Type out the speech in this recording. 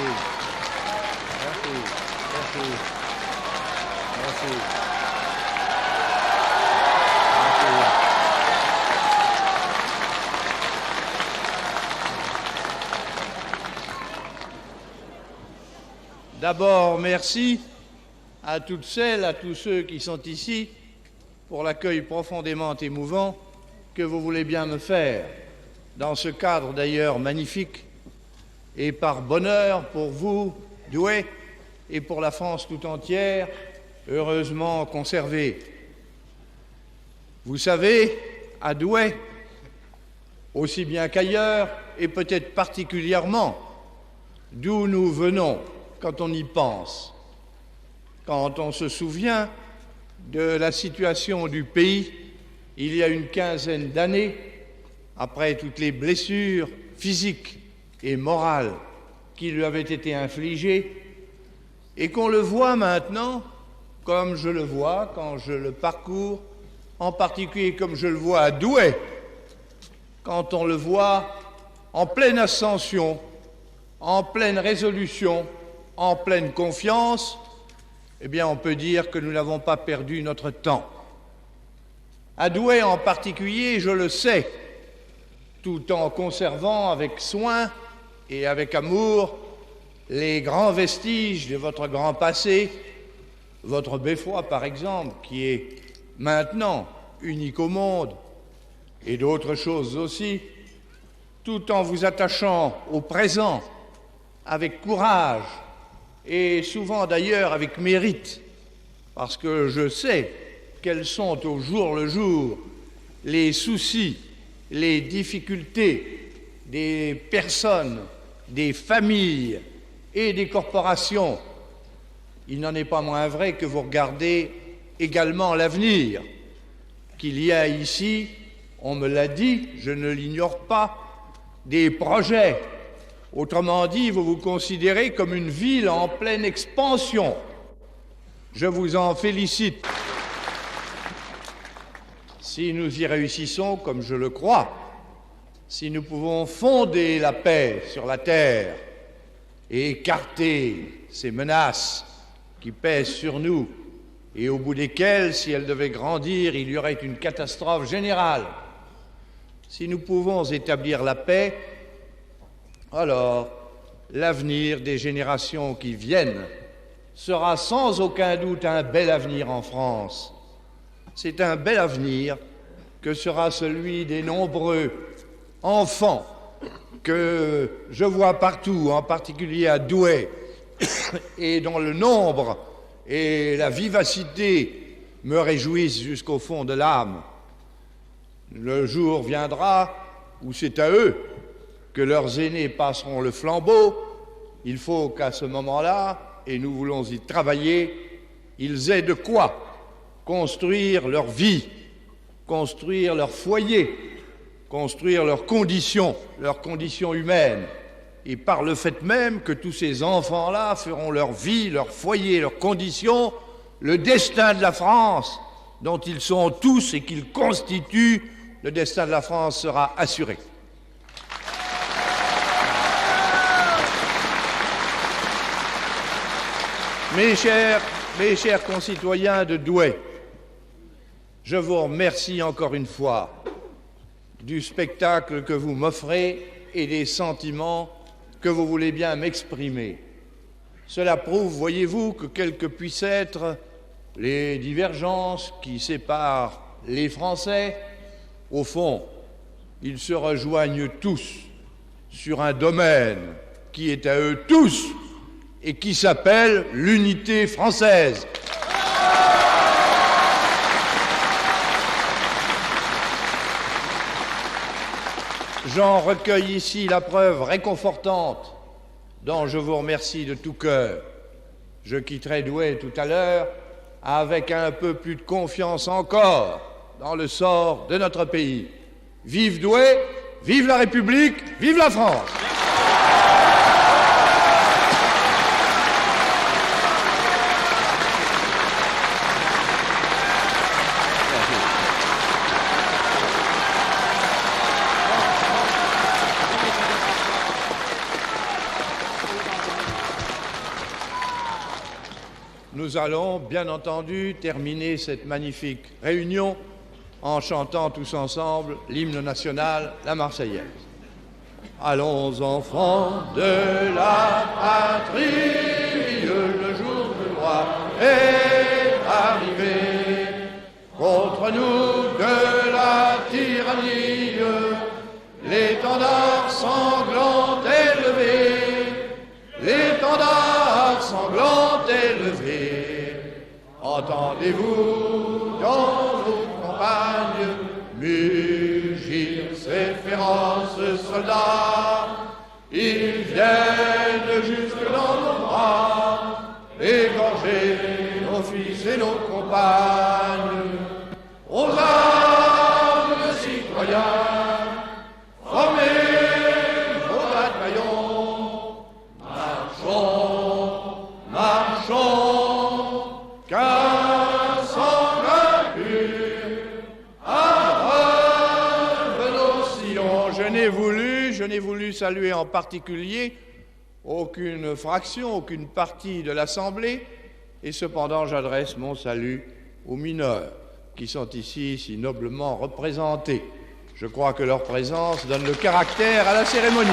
Merci. Merci. Merci. D'abord, merci à toutes celles, à tous ceux qui sont ici pour l'accueil profondément émouvant que vous voulez bien me faire, dans ce cadre d'ailleurs magnifique, et par bonheur pour vous, Douai, et pour la France tout entière, heureusement conservée. Vous savez, à Douai, aussi bien qu'ailleurs, et peut-être particulièrement, d'où nous venons quand on y pense, quand on se souvient de la situation du pays il y a une quinzaine d'années, après toutes les blessures physiques et morales qui lui avaient été infligées, et qu'on le voit maintenant, comme je le vois quand je le parcours, en particulier comme je le vois à Douai, quand on le voit en pleine ascension, en pleine résolution, en pleine confiance, eh bien on peut dire que nous n'avons pas perdu notre temps. À Douai en particulier, je le sais, tout en conservant avec soin et avec amour les grands vestiges de votre grand passé, votre beffroi par exemple, qui est maintenant unique au monde, et d'autres choses aussi, tout en vous attachant au présent avec courage, et souvent d'ailleurs avec mérite, parce que je sais quels sont au jour le jour les soucis, les difficultés des personnes, des familles et des corporations. Il n'en est pas moins vrai que vous regardez également l'avenir, qu'il y a ici, on me l'a dit, je ne l'ignore pas, des projets. Autrement dit, vous vous considérez comme une ville en pleine expansion. Je vous en félicite. Si nous y réussissons, comme je le crois, si nous pouvons fonder la paix sur la terre et écarter ces menaces qui pèsent sur nous et au bout desquelles, si elles devaient grandir, il y aurait une catastrophe générale. Si nous pouvons établir la paix, alors l'avenir des générations qui viennent sera sans aucun doute un bel avenir en France. C'est un bel avenir que sera celui des nombreux enfants que je vois partout, en particulier à Douai, et dont le nombre et la vivacité me réjouissent jusqu'au fond de l'âme. Le jour viendra où c'est à eux que leurs aînés passeront le flambeau. Il faut qu'à ce moment-là, et nous voulons y travailler, ils aient de quoi construire leur vie, construire leur foyer, construire leurs conditions humaines. Et par le fait même que tous ces enfants-là feront leur vie, leur foyer, leurs conditions, le destin de la France, dont ils sont tous et qu'ils constituent, le destin de la France sera assuré. Mes chers concitoyens de Douai, je vous remercie encore une fois du spectacle que vous m'offrez et des sentiments que vous voulez bien m'exprimer. Cela prouve, voyez-vous, que quelles que puissent être les divergences qui séparent les Français, au fond, ils se rejoignent tous sur un domaine qui est à eux tous et qui s'appelle l'unité française. J'en recueille ici la preuve réconfortante dont je vous remercie de tout cœur. Je quitterai Douai tout à l'heure avec un peu plus de confiance encore dans le sort de notre pays. Vive Douai, vive la République, vive la France! nous allons bien entendu terminer cette magnifique réunion en chantant tous ensemble l'hymne national, la Marseillaise. Allons enfants de la patrie, le jour de gloire est arrivé. Contre nous de la tyrannie, l'étendard sanglant est levé, l'étendard sanglant est levé. Entendez-vous dans nos campagnes mugir ces féroces soldats? Ils viennent jusque dans nos bras, égorger nos fils et nos compagnes. Aux armes, citoyens, formez vos bataillons, marchons, marchons, car sans vaincu, à nos sillons. Je n'ai voulu saluer en particulier aucune fraction, aucune partie de l'Assemblée, et cependant j'adresse mon salut aux mineurs qui sont ici si noblement représentés. Je crois que leur présence donne le caractère à la cérémonie.